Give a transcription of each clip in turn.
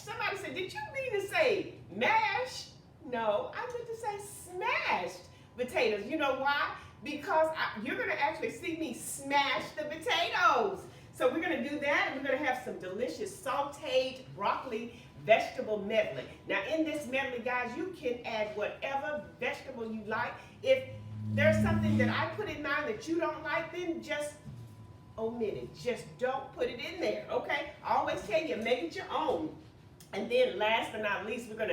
Somebody said, did you mean to say mash? No, I meant to say smashed potatoes. You know why? Because you're going to actually see me smash the potatoes. So we're going to do that, and we're going to have some delicious sauteed broccoli vegetable medley. Now in this medley, guys, you can add whatever vegetable you like. If there's something that I put in mine that you don't like, then just omit it. Just don't put it in there, okay? I always tell you, make it your own. And then last but not least, we're going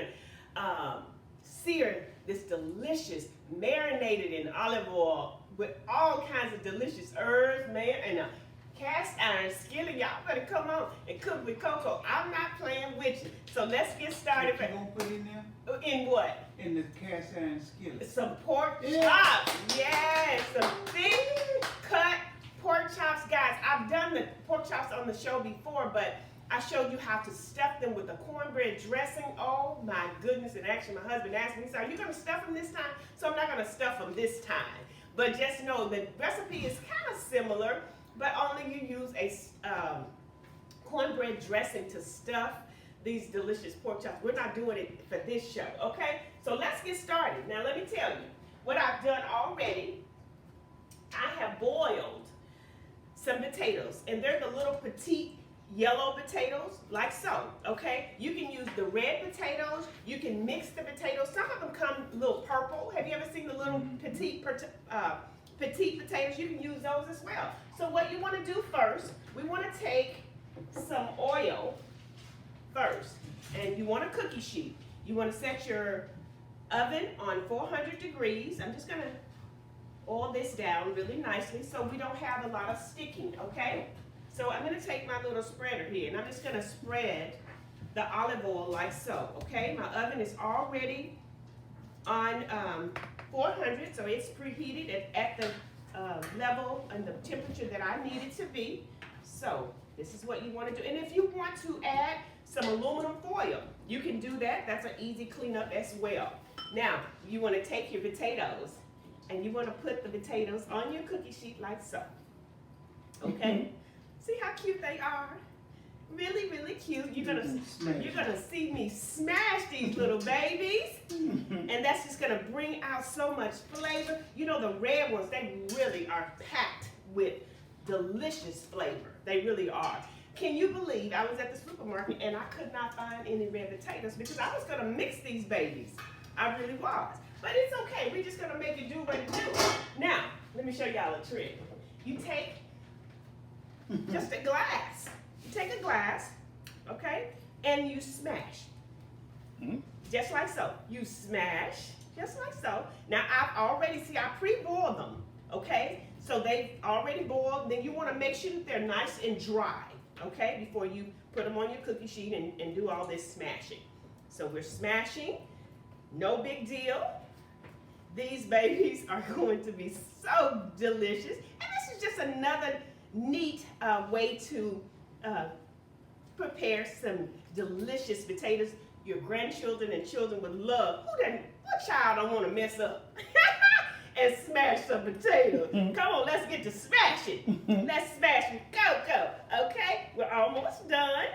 to sear this delicious, marinated in olive oil with all kinds of delicious herbs, man, and a cast iron skillet. Y'all better come on and cook with Coco. I'm not playing with you. So let's get started. What you gonna put in there? In what? In the cast iron skillet. Some pork chops. Yes, some thick cut pork chops. Guys, I've done the pork chops on the show before, but I showed you how to stuff them with the cornbread dressing. Oh my goodness. And actually my husband asked me, so are you going to stuff them this time? So I'm not going to stuff them this time. But just know the recipe is kind of similar, but only you use a cornbread dressing to stuff these delicious pork chops. We're not doing it for this show, okay? So let's get started. Now let me tell you what I've done already. I have boiled some potatoes, and they're the little petite yellow potatoes, like so, okay? You can use the red potatoes. You can mix the potatoes. Some of them come a little purple. Have you ever seen the little petite potatoes? You can use those as well. So what you want to do first, we want to take some oil first, and you want a cookie sheet. You want to set your oven on 400 degrees. I'm just going to oil this down really nicely so we don't have a lot of sticking, okay? So I'm going to take my little spreader here, and I'm just going to spread the olive oil like so, okay? My oven is already on 400, so it's preheated at the level and the temperature that I need it to be. So this is what you want to do. And if you want to add some aluminum foil, you can do that. That's an easy cleanup as well. Now, you want to take your potatoes, and you want to put the potatoes on your cookie sheet like so, okay? See how cute they are? Really, really cute. You're gonna see me smash these little babies. And that's just gonna bring out so much flavor. You know, the red ones, they really are packed with delicious flavor. They really are. Can you believe I was at the supermarket and I could not find any red potatoes because I was gonna mix these babies. I really was. But it's okay, we're just gonna make it do what it do. Now, let me show y'all a trick. You take just a glass. You take a glass, okay, and you smash. Just like so. You smash, just like so. Now, I've already, I pre-boiled them, okay? So they've already boiled. Then you want to make sure that they're nice and dry, okay, before you put them on your cookie sheet and do all this smashing. So we're smashing. No big deal. These babies are going to be so delicious. And this is just another neat way to prepare some delicious potatoes your grandchildren and children would love. What child don't want to mess up and smash some potatoes? Come on, let's get to smashing. Let's smash with Coco, okay? We're almost done,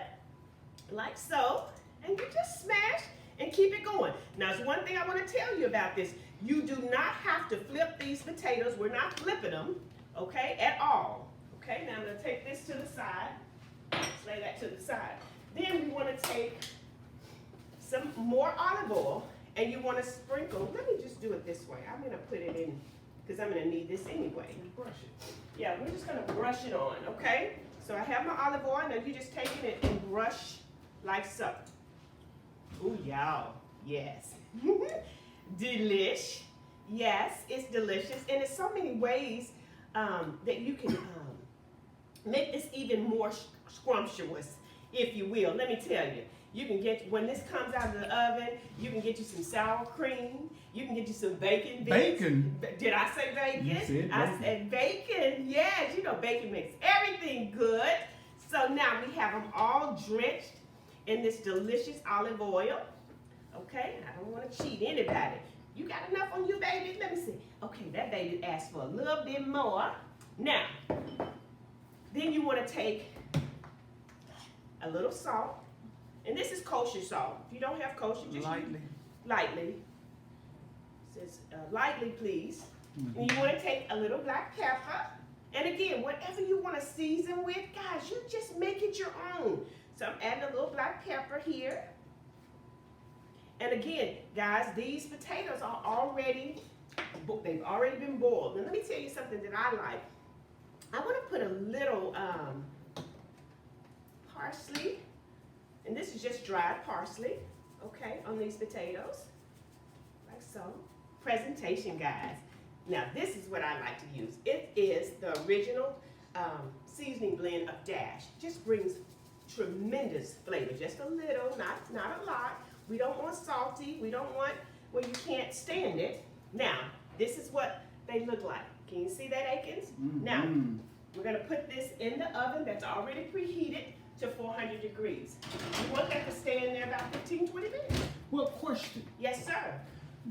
like so. And you just smash and keep it going. Now, there's one thing I want to tell you about this. You do not have to flip these potatoes. We're not flipping them, okay, at all. Okay, now I'm going to take this to the side. Let's lay that to the side. Then we want to take some more olive oil, and you want to sprinkle. Let me just do it this way. I'm going to put it in, because I'm going to need this anyway. Brush it. Yeah, we're just going to brush it on, okay? So I have my olive oil. Now you're just taking it and brush like so. Ooh, y'all. Yes. Delish. Yes, it's delicious. And there's so many ways that you can make this even more scrumptious, if you will. Let me tell you. You can get, when this comes out of the oven, you can get you some sour cream. You can get you some bacon bits. Bacon? Did I say bacon? You said bacon. I said bacon. Yes, you know bacon makes everything good. So now we have them all drenched in this delicious olive oil. Okay, I don't want to cheat anybody. You got enough on you, baby? Let me see. Okay, that baby asked for a little bit more. Now, then you want to take a little salt And this is kosher salt. If you don't have kosher, just Lightly. lightly. It says lightly, please. Mm-hmm. And you want to take a little black pepper. And again, whatever you want to season with, guys, you just make it your own. So I'm adding a little black pepper here. And again, guys, these potatoes are already, they've already been boiled. And let me tell you something that I like. I want to put a little parsley, and this is just dried parsley, okay, on these potatoes, like so. Presentation, guys. Now, this is what I like to use. It is the original seasoning blend of Dash. Just brings tremendous flavor, just a little, not a lot. We don't want salty. We don't want where you can't stand it. Now, this is what they look like. Can you see that, Akins? Mm-hmm. Now, we're gonna put this in the oven that's already preheated to 400 degrees. You want that to stay in there about 15, 20 minutes. Well, question. Yes, sir.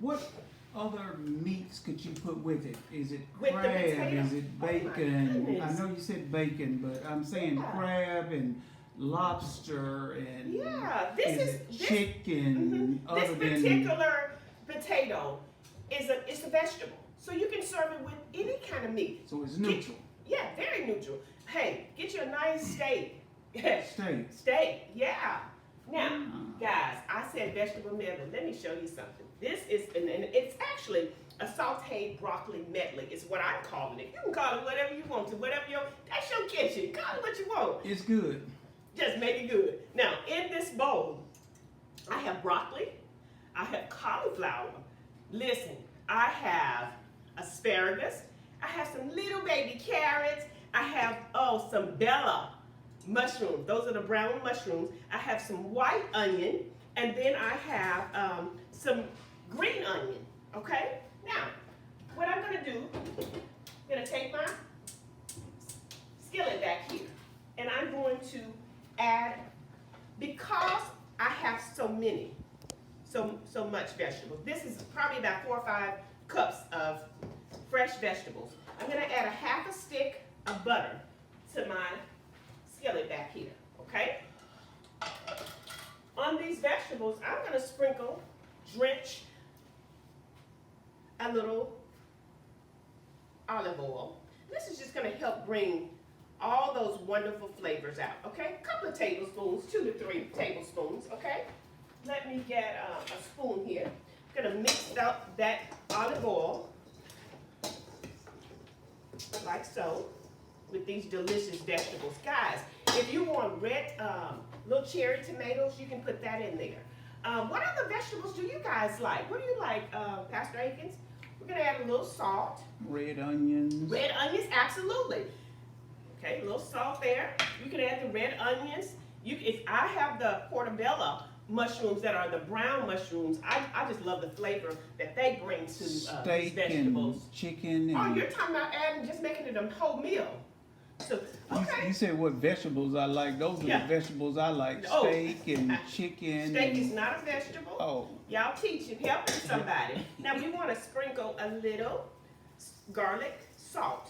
What other meats could you put with it? Is it With the crab? potato? Is it Oh, my bacon? I goodness. know you said bacon, but I'm saying Yeah. crab and lobster and Yeah, is it chicken this other than particular potato is a vegetable. So you can serve it with any kind of meat. so it's neutral. Yeah, very neutral. Hey, get you a nice steak. Steak. Steak, yeah. Now, guys, I said vegetable medley. Let me show you something. This is, and it's actually a sauteed broccoli medley is what I'm calling it. You can call it whatever you want to, that's your kitchen. Call it what you want. It's good. Just make it good. Now, in this bowl, I have broccoli, I have cauliflower. Listen, I have asparagus, I have some little baby carrots, I have, some Bella mushrooms. Those are the brown mushrooms. I have some white onion, and then I have some green onion, okay? Now, what I'm gonna do, I'm gonna take my skillet back here, and I'm going to add, because I have so much vegetables. This is probably about 4 or 5 cups of fresh vegetables. I'm gonna add a half a stick of butter to my skillet back here, okay? On these vegetables, I'm gonna drench a little olive oil. This is just gonna help bring all those wonderful flavors out, okay? A couple of tablespoons, 2 to 3 tablespoons, okay? Let me get a spoon here. I'm gonna mix up that olive oil, like so, with these delicious vegetables. Guys, if you want red, little cherry tomatoes, you can put that in there. What other vegetables do you guys like? What do you like, Pastor Akins? We're gonna add a little salt. Red onions. Red onions, absolutely. Okay, a little salt there. You can add the red onions. If I have the portobello mushrooms that are the brown mushrooms, I just love the flavor that they bring to these Steak vegetables. and chicken. And Oh, you're talking about just making it a whole meal. So, okay. You said what vegetables I like. Those are Yeah. the vegetables I like. Oh. Steak and chicken. Steak and, is not a vegetable. Oh. Y'all teaching, helping somebody. Now we want to sprinkle a little garlic salt.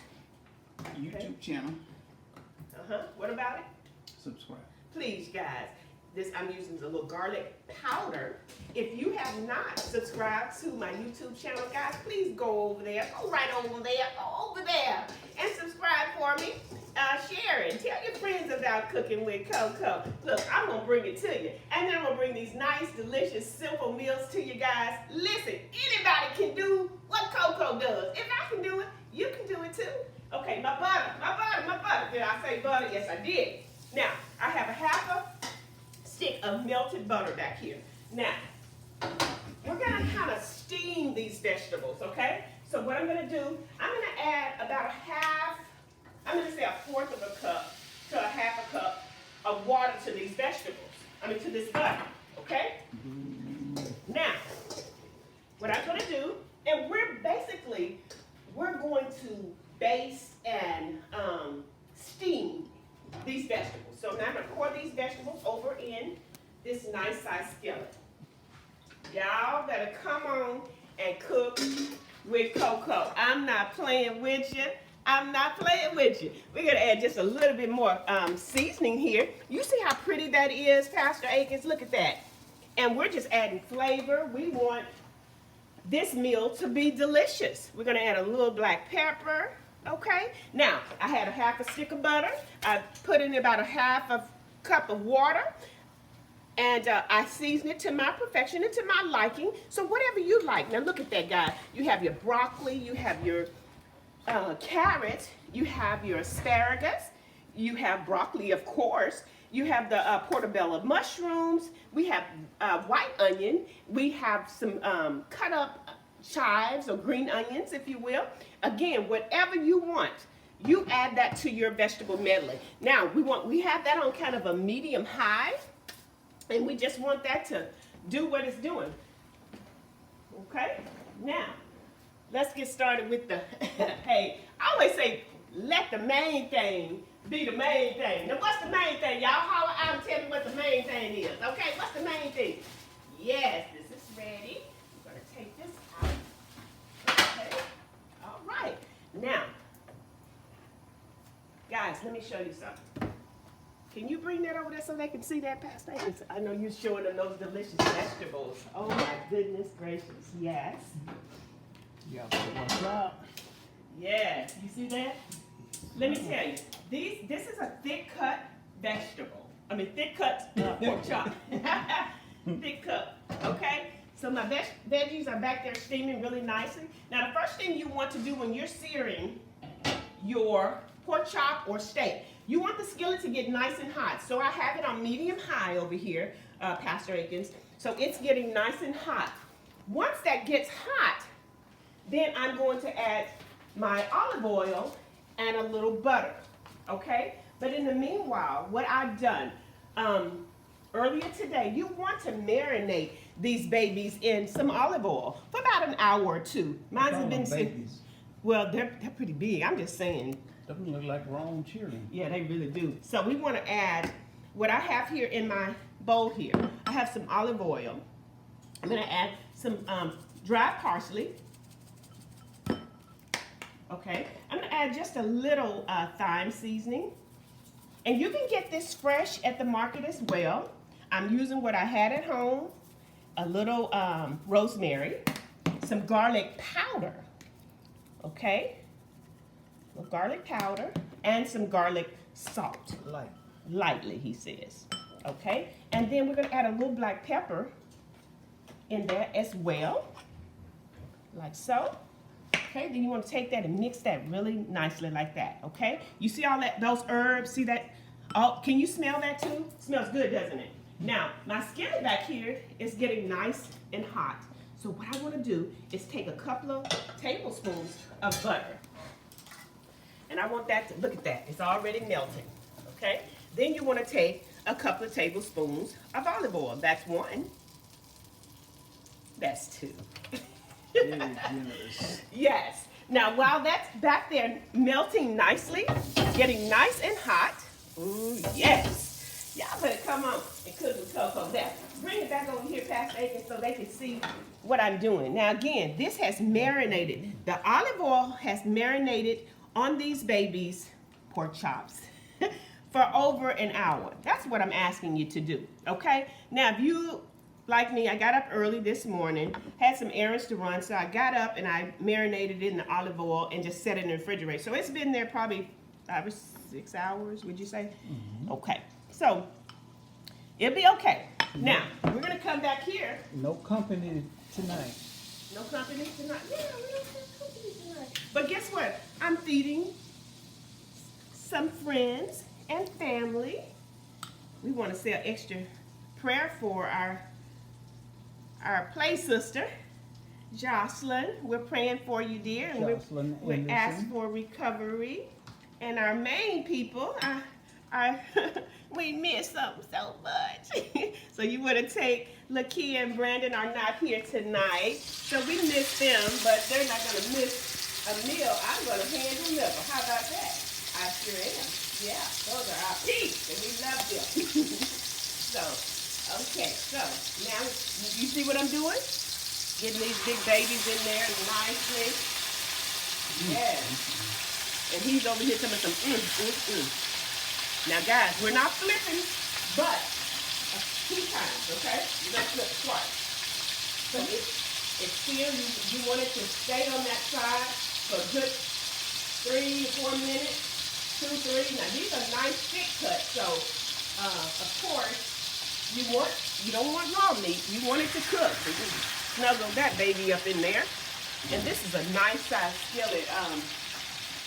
YouTube channel. What about it? Subscribe. Please, guys. I'm using a little garlic powder. If you have not subscribed to my YouTube channel, guys, please go over there. Go right over there. Go over there and subscribe for me. Share it. Tell your friends about Cooking with Coco. Look, I'm going to bring it to you. And then I'm going to bring these nice, delicious, simple meals to you guys. Listen, anybody can do what Coco does. If I can do it, you can do it too. Okay, my butter. Did I say butter? Yes, I did. Now, I have a half a stick of melted butter back here. Now, we're gonna kind of steam these vegetables, okay? So what I'm gonna do, I'm gonna add about I'm gonna say a fourth of a cup to a half a cup of water to these vegetables. To this butter, okay? Now, what I'm gonna do, and we're going to baste and steam these vegetables. So now I'm gonna pour these vegetables over in this nice size skillet. Y'all better come on and cook with Coco. I'm not playing with you. I'm not playing with you. We're going to add just a little bit more seasoning here. You see how pretty that is, Pastor Akins? Look at that. And we're just adding flavor. We want this meal to be delicious. We're going to add a little black pepper. Okay. Now, I had a half a stick of butter. I put in about a half a cup of water. And I season it to my perfection and to my liking. So whatever you like. Now look at that, guy. You have your broccoli. You have your carrot. You have your asparagus. You have broccoli, of course. You have the portobello mushrooms. We have white onion. We have some cut up chives or green onions, if you will. Again, whatever you want, you add that to your vegetable medley. Now, we have that on kind of a medium high, and we just want that to do what it's doing. Okay? Now, let's get started with the, hey, I always say, let the main thing be the main thing. Now, what's the main thing? Y'all holler out and tell me what the main thing is. Okay, what's the main thing? Yes, this is ready. I'm going to take this out. Okay, all right. Now, guys, let me show you something. Can you bring that over there so they can see that, Pastor? I know you're showing them those delicious vegetables. Oh, my goodness gracious. Yes. Yeah, what's up? Yes. You see that? Let me tell you, this is a thick cut vegetable. I mean, thick cut pork chop. Thick cut, okay? So my veggies are back there steaming really nicely. Now, the first thing you want to do when you're searing your pork chop or steak, you want the skillet to get nice and hot. So I have it on medium high over here, Pastor Akins. So it's getting nice and hot. Once that gets hot, then I'm going to add my olive oil and a little butter, okay? But in the meanwhile, what I've done earlier today, you want to marinate these babies in some olive oil for about an hour or two. Mine's have been babies. Well, they're pretty big. I'm just saying. Doesn't look like grown children. Yeah, they really do. So we want to add what I have here in my bowl here. I have some olive oil. I'm going to add some dry parsley. Okay, I'm going to add just a little thyme seasoning. And you can get this fresh at the market as well. I'm using what I had at home, a little rosemary, some garlic powder, okay? A little garlic powder, and some garlic salt. Lightly, he says, okay? And then we're going to add a little black pepper in there as well, like so. Okay, then you want to take that and mix that really nicely like that, okay? You see all that, those herbs, see that? Oh, can you smell that too? Smells good, doesn't it? Now, my skillet back here is getting nice and hot. So what I want to do is take a couple of tablespoons of butter. And I want that to, look at that, it's already melting, okay? Then you want to take a couple of tablespoons of olive oil. That's one. That's two. Very generous. Yes. Now, while that's back there melting nicely, getting nice and hot, ooh, yes. Y'all better come on and cook with cocoa. Now, bring it back over here, Pastor Akins, so they can see what I'm doing. Now, again, this has marinated. The olive oil has marinated on these babies' pork chops for over an hour. That's what I'm asking you to do, okay? Now, if you like me, I got up early this morning, had some errands to run, so I got up and I marinated it in the olive oil and just set it in the refrigerator. So it's been there probably 5 or 6 hours, would you say? Mm-hmm. Okay, so it'll be okay. Now, we're gonna come back here. No company tonight. No company tonight? Yeah, we don't have company tonight. But guess what? I'm feeding some friends and family. We want to say an extra prayer for our play sister, Jocelyn. We're praying for you, dear. And we ask for recovery. And our main people, we miss them so much. So you want to take Lakia and Brandon are not here tonight. So we miss them, but they're not going to miss a meal. I'm going to hand them over. How about that? I sure am. Yeah, those are our peeps, and we love them. So, okay, so now you see what I'm doing? Getting these big babies in there nicely. Yes. And he's over here telling some Now guys, we're not flipping, but 2 times, okay? You're gonna flip twice. So it's still, you want it to stay on that side for a good 3 to 4 minutes, 2, 3. Now these are nice thick cuts, so of course you don't want raw meat. You want it to cook. So you snuggle that baby up in there. And this is a nice size skillet.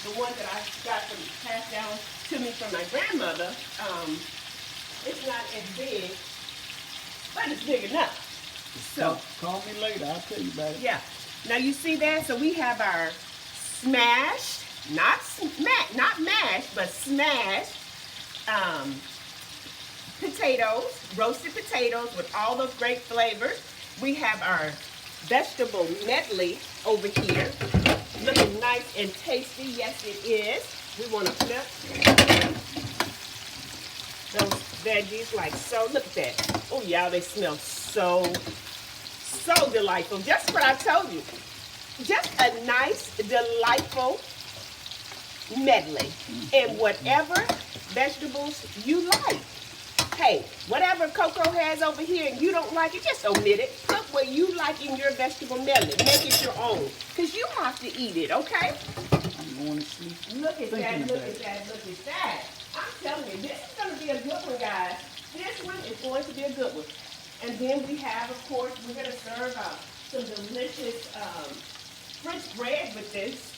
The one that I got passed down to me from my grandmother. It's not as big, but it's big enough. So call me later. I'll tell you about it. Yeah. Now you see that? So we have our smashed, not mashed, but smashed potatoes, roasted potatoes with all those great flavors. We have our vegetable medley over here, looking nice and tasty. Yes, it is. We want to flip those veggies like so. Look at that. Oh, y'all, they smell so delightful. Just what I told you. Just a nice, delightful medley in whatever vegetables you like. Hey, whatever Coco has over here and you don't like it, just omit it. Put what you like in your vegetable medley. Make it your own. Because you have to eat it, okay? I'm going to sleep. Look at that, look at that, look at that. I'm telling you, this is going to be a good one, guys. This one is going to be a good one. And then we have, of course, we're going to serve some delicious French bread with this.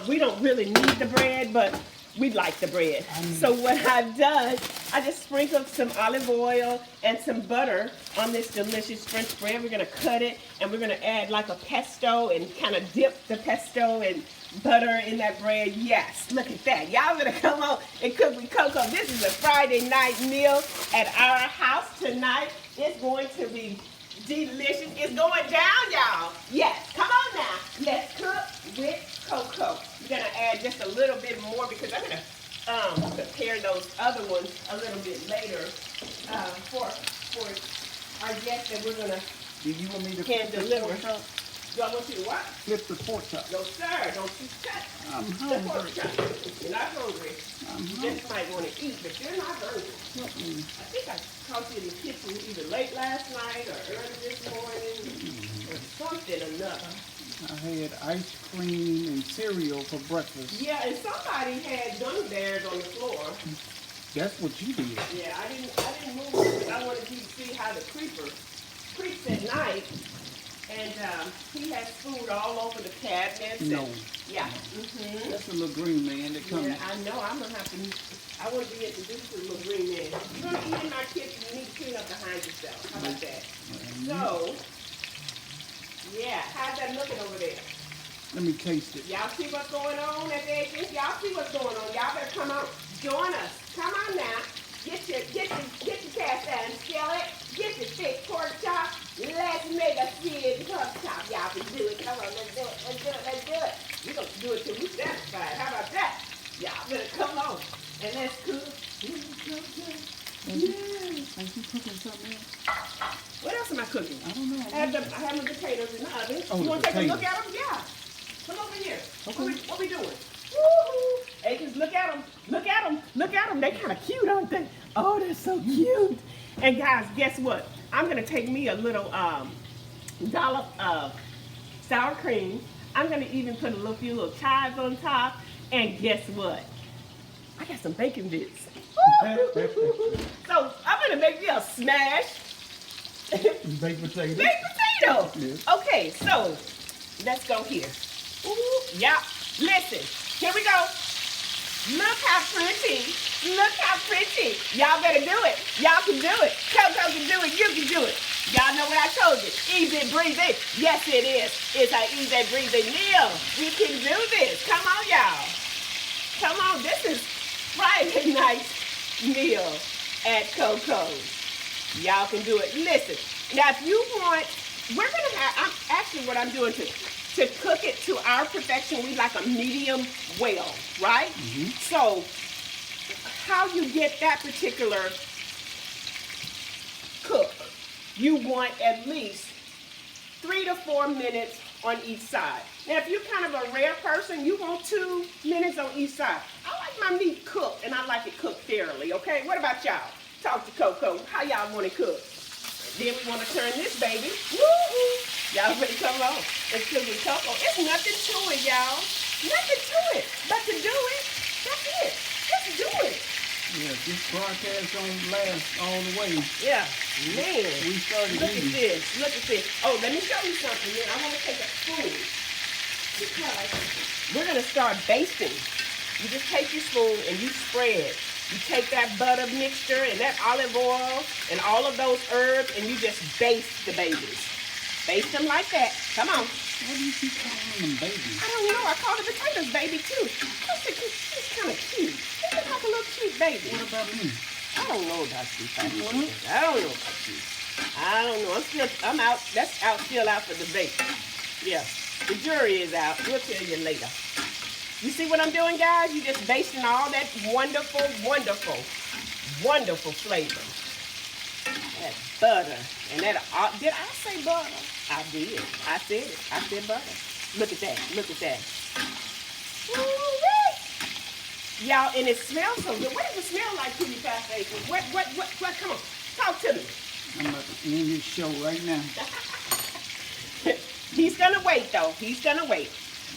We don't really need the bread, but we like the bread. So what I've done, I just sprinkled some olive oil and some butter on this delicious French bread. We're gonna cut it and we're gonna add like a pesto and kind of dip the pesto and butter in that bread. Yes, look at that. Y'all better come on and cook with Coco. This is a Friday night meal at our house tonight. It's going to be delicious. It's going down, y'all. Yes, come on now. Let's cook with Coco. We're gonna add just a little bit more because I'm gonna prepare those other ones a little bit later for our guests that we're gonna Do you want me to hand flip the deliver. pork chop? Y'all want you to what? Flip the pork chop. No sir, don't you touch I'm the pork hungry. chop. You're not hungry. I'm You hungry. just might want to eat, but you're not hungry. I think I caught you in the kitchen either late last night or early this morning or something or another. I had ice cream and cereal for breakfast. Yeah, and somebody had gummy bears on the floor. That's what you did. Yeah, I didn't move because I wanted you to see how the creeper creeps at night. And he has food all over the cabinets. No. Yeah. That's a little green man that comes. Yeah, I know. I'm gonna have to. I want to be introduced to the little green man. If you're gonna eat in my kitchen, you need to clean up behind yourself. How about that? So, yeah, how's that looking over there? Let me taste it. Y'all see what's going on at the agent? Y'all see what's going on? Y'all better come out, join us. Come on now. Get your cast iron skillet. Get your thick pork chop. Let's make a big pork chop. Y'all can do it. Come on, let's do it. Let's do it. Let's do it. We're gonna do it till we satisfied. How about that? Y'all better come on and let's cook. Are you cooking something else? What else am I cooking? I don't know. I have the potatoes in the oven. Oh, You want to the take a look potatoes. at them? Yeah. Come over here. Okay. What we doing? Woo-hoo. Agents, look at them. Look at them. Look at them. They kind of cute, aren't they? Oh, they're so cute. And guys, guess what? I'm going to take me a little dollop of sour cream. I'm going to even put a few little chives on top. And guess what? I got some bacon bits. So I'm going to make me a smash. Baked potato. Baked potato. Yes. Okay, so let's go here. Ooh, yeah. Listen, here we go. Look how pretty. Look how pretty. Y'all better do it. Y'all can do it. Coco can do it. You can do it. Y'all know what I told you. Easy breezy. Yes, it is. It's an easy breezy meal. We can do this. Come on, y'all. Come on. This is Friday night meal at Coco's. Y'all can do it. Listen, now if you want, we're going to have, actually what I'm doing to cook it to our perfection, we like a medium well, right? So how you get that particular cook, you want at least 3 to 4 minutes on each side. Now, if you're kind of a rare person, you want 2 minutes on each side. I like my meat cooked, and I like it cooked fairly, okay? What about y'all? Talk to Coco. How y'all want it cooked? Then we want to turn this baby. Woo-hoo. Y'all ready? Come on. Let's cook with Coco. It's nothing to it, y'all. Nothing to it. But to do it, that's it. Just do it. Yeah, this broadcast don't last all the way. Yeah, man. We started Look eating. at this. Look at this. Oh, let me show you something, man. I want to take a spoon because we're going to start basting. You just take your spoon and you spread. You take that butter mixture and that olive oil and all of those herbs and you just baste the babies. Baste them like that. Come on. Why do you keep calling them babies? I don't know. I call the potatoes baby too. It's kind of cute. They look like a little cute baby. What about me? I don't know about you. I don't know about you. I don't know. I'm out. That's out still out for debate. Yeah. The jury is out. We'll tell you later. You see what I'm doing, guys? You're just basting all that wonderful, wonderful, wonderful flavor. That butter. And that, did I say butter? I did. I said it. I said butter. Look at that. Look at that. Woo-wee. Y'all, and it smells so good. What does it smell like to you, Pastor Aiken? What, come on. Talk to me. I'm about to end this show right now. He's going to wait, though. He's going to wait.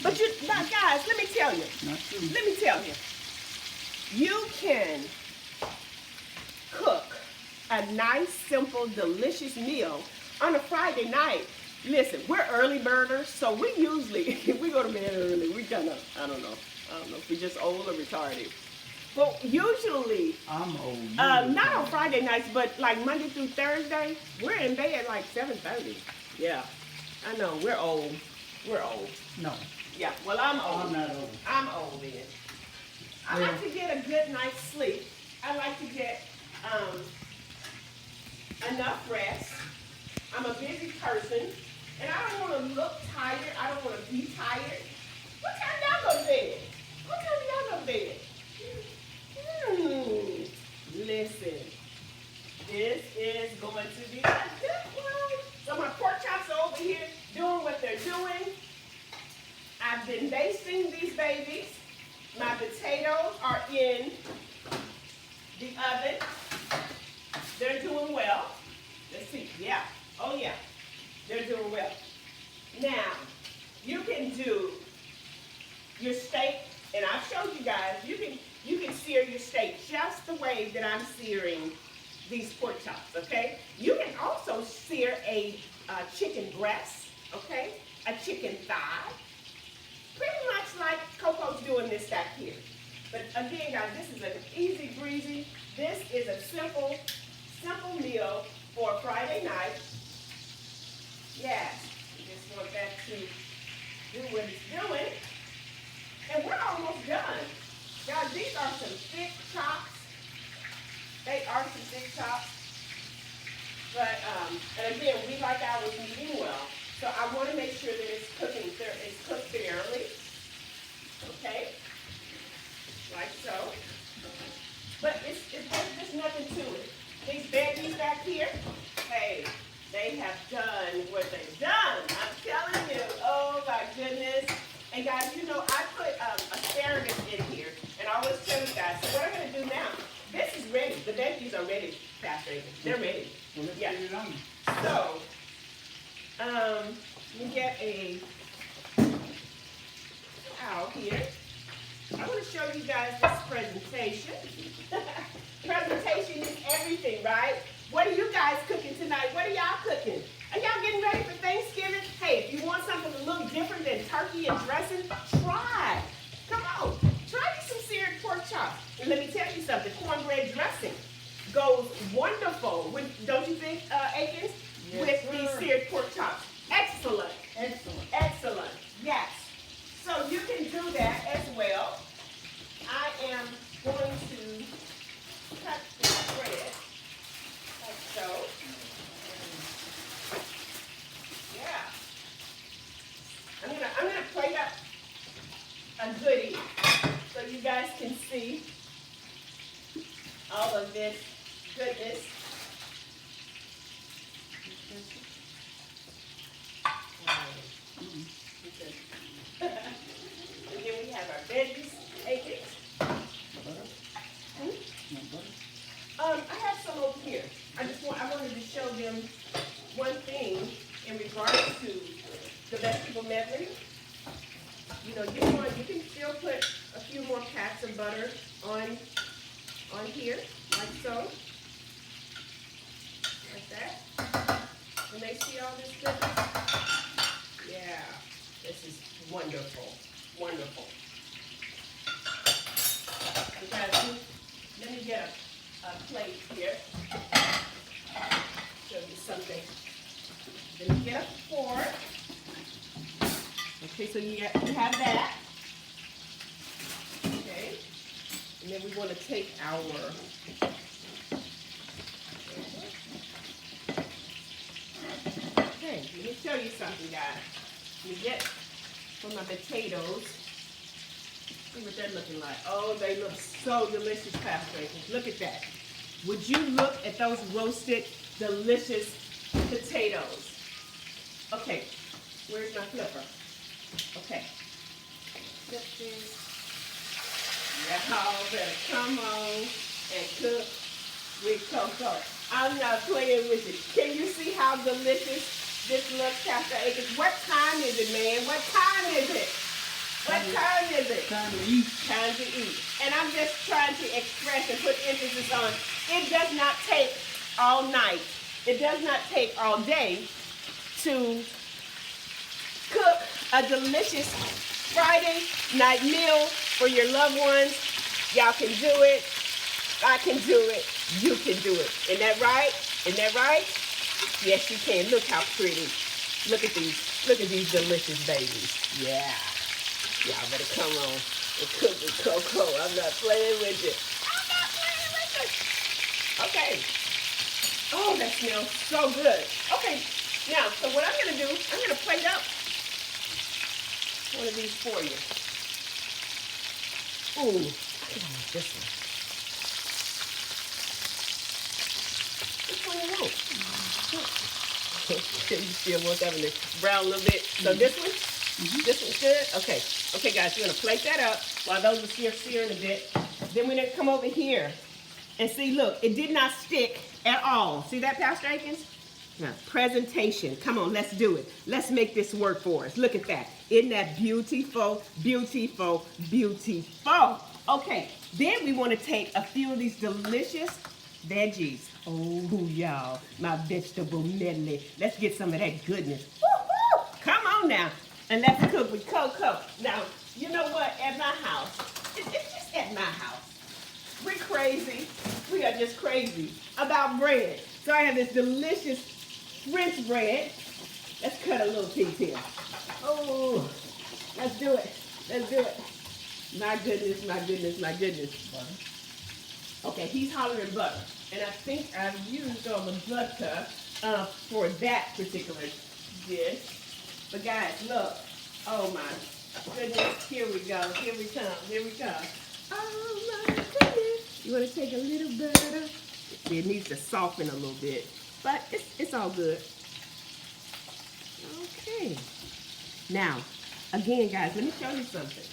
But now, guys, let me tell you. Not true. Let me tell you. You can cook a nice, simple, delicious meal on a Friday night. Listen, we're early birders, so we usually, if we go to bed early, we kind of, I don't know if we're just old or retarded. But usually, I'm old. not on Friday nights, but like Monday through Thursday, we're in bed at like 7:30. Yeah, I know, we're old. We're old. No. Yeah, well, I'm old. I'm not old. I'm old, then. I like to get a good night's sleep. I like to get enough rest. I'm a busy person, and I don't want to look tired. I don't want to be tired. What time y'all go to bed? What time y'all go to bed? Listen, this is going to be a good one. So my pork chops are over here doing what they're doing. I've been basting these babies. My potatoes are in the oven. They're doing well. Let's see. Yeah. Oh, yeah. They're doing well. Now, you can do your steak, and I've showed you guys, you can sear your steak just the way that I'm searing these pork chops, okay? You can also sear a chicken breast, okay? A chicken thigh. Pretty much like Coco's doing this back here. But again, guys, this is an easy breezy. This is a simple meal for Friday night. Yes, you just want that to do what it's doing. And we're almost done. Guys, these are some thick chops. They are some thick chops. But, and again, we like ours medium well. So I want to make sure that it's cooked fairly. Okay? Like so. But there's nothing to it. These babies back here, hey, they have done what they've done. I'm telling you. Oh my goodness. And guys, you know, I put asparagus in here. And I always tell you guys, so what I'm going to do now, this is ready. The veggies are ready, Pastor Aiken. They're ready. Well, let's Yeah. get it on. So, let me get a towel here. I want to show you guys this presentation. Presentation is everything, right? What are you guys cooking tonight? What are y'all cooking? Are y'all getting ready for Thanksgiving? Hey, if you want something a little different than turkey and dressing, try. Come on. Try some seared pork chops. And let me tell you something. Cornbread dressing goes wonderful with, don't you think, Akins? Yes, with sir. these seared pork chops. Excellent. Excellent. Excellent. Yes. So you can do that as well. I am going to cut the bread like so. Yeah. I'm gonna plate up a goodie so you guys can see all of this goodness. regards to the vegetable medley, you know, you can still put a few more pats of butter on here, like so. Like that. When they see all this goodness, yeah, this is wonderful, wonderful. Because let me get a plate here. Show you something. Then you get a fork. Okay, so you have that. Okay, and then we want to take our okay, let me show you something, guys. Let me get for my potatoes. See what they're looking like. Oh, they look so delicious, Pastor Akins. Look at that. Would you look at those roasted, delicious potatoes? Okay, where's my flipper? Okay. Flip this. Y'all better come on and cook with cocoa. I'm not playing with it. Can you see how delicious this looks, Pastor Akins? What time is it, man? What time is it? What time is it? Time to eat. Time to eat. And I'm just trying to express and put emphasis on, it does not take all night. It does not take all day to cook a delicious Friday night meal for your loved ones. Y'all can do it. I can do it. You can do it. Isn't that right? Isn't that right? Yes, you can. Look how pretty. Look at these. Look at these delicious babies. Yeah. Y'all better come on and cook with cocoa. I'm not playing with you. I'm not playing with you. Okay. Oh, that smells so good. Okay. Now, so what I'm going to do, I'm going to plate up one of these for you. Ooh, I think I want this one. Which one you want? You still want that one to brown a little bit. So this one? This one's good? Okay. Okay, guys, you're going to plate that up while those are still searing a bit. Then we're going to come over here and see, look, it did not stick at all. See that, Pastor Akins? Now, presentation. Come on, let's do it. Let's make this work for us. Look at that. Isn't that beautiful, beautiful, beautiful? Okay, then we want to take a few of these delicious veggies. Oh, y'all, my vegetable medley. Let's get some of that goodness. Woo-hoo! Come on now. And let's cook with cocoa. Now, you know what? At my house, it's just at my house. We're crazy. We are just crazy about bread. So I have this delicious French bread. Let's cut a little piece here. Oh, let's do it. Let's do it. My goodness, my goodness, my goodness. Butter. Okay, he's hollering butter. And I think I've used all the butter for that particular dish. But guys, look. Oh my goodness. Here we go. Here we come. Here we come. Oh my goodness. You want to take a little butter? It needs to soften a little bit. But it's all good. Okay. Now, again, guys, let me show you something.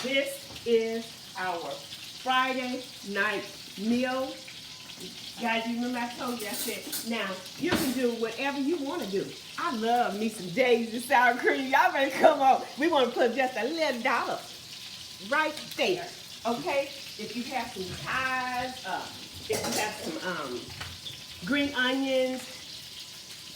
This is our Friday night meal. Guys, you remember I told you, I said, now, you can do whatever you want to do. I love me some Daisy sour cream. Y'all better come on. We want to put just a little dollop right there, okay? If you have some chives, if you have some green onions,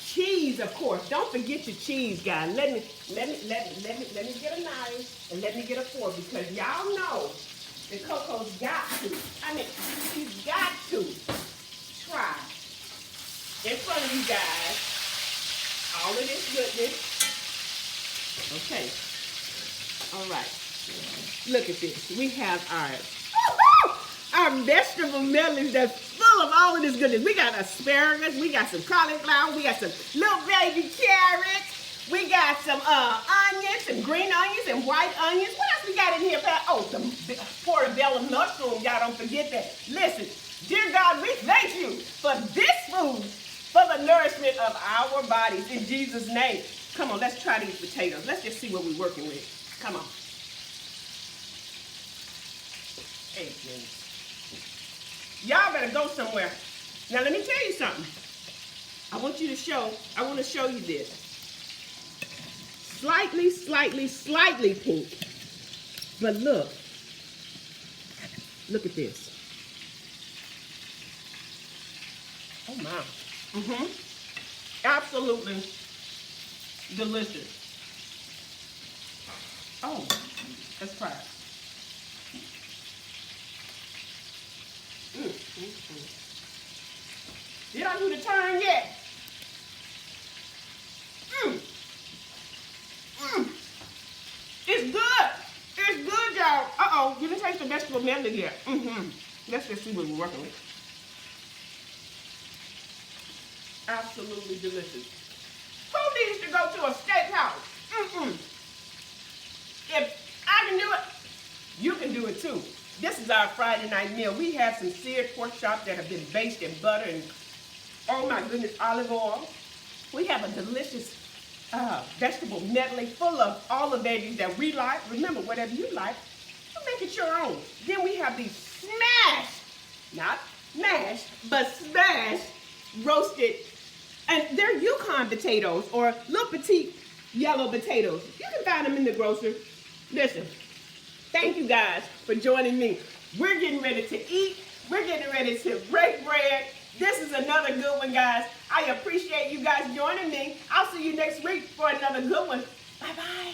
cheese, of course. Don't forget your cheese, guys. Let me get a knife and let me get a fork because y'all know the Coco's got to. I mean, she's got to try in front of you guys all of this goodness. Okay. All right. Look at this. We have our vegetable medley that's full of all of this goodness. We got asparagus, we got some cauliflower, we got some little baby carrots, we got some onions, some green onions and white onions. What else we got in here, Pat? Oh, some portobello mushroom. Y'all don't forget that. Listen, dear God, we thank you for this food, for the nourishment of our bodies in Jesus' name. Come on, let's try these potatoes. Let's just see what we're working with. Come on. Y'all better go somewhere. Now, let me tell you something. I want to show you this. Slightly, slightly pink. But look at this. Oh my. Absolutely delicious. Oh, let's try it. Did I do the turn yet? It's good. It's good, y'all. Uh-oh, you didn't taste the vegetable medley yet. Let's just see what we're working with. Absolutely delicious. Who needs to go to a steakhouse? If I can do it, you can do it too. This is our Friday night meal. We have some seared pork chops that have been basted in butter and, oh my goodness, olive oil. We have a delicious vegetable medley full of all the veggies that we like. Remember, whatever you like, you make it your own. Then we have these smashed, not mashed, but smashed, roasted, and they're Yukon potatoes or little petite yellow potatoes. You can find them in the grocery. Listen, thank you guys for joining me. We're getting ready to eat. We're getting ready to break bread. This is another good one, guys. I appreciate you guys joining me. I'll see you next week for another good one. Bye-bye.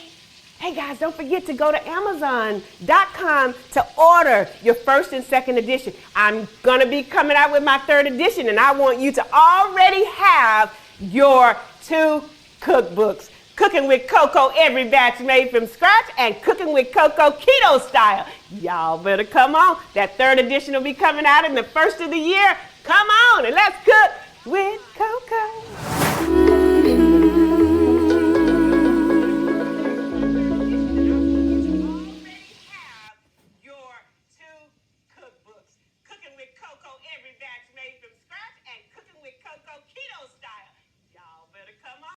Hey, guys, don't forget to go to Amazon.com to order your first and second edition. I'm going to be coming out with my third edition, and I want you to already have your 2 cookbooks. Cooking with Coco, every batch made from scratch, and Cooking with Coco keto style. Y'all better come on. That third edition will be coming out in the first of the year. Come on and let's cook with Coco.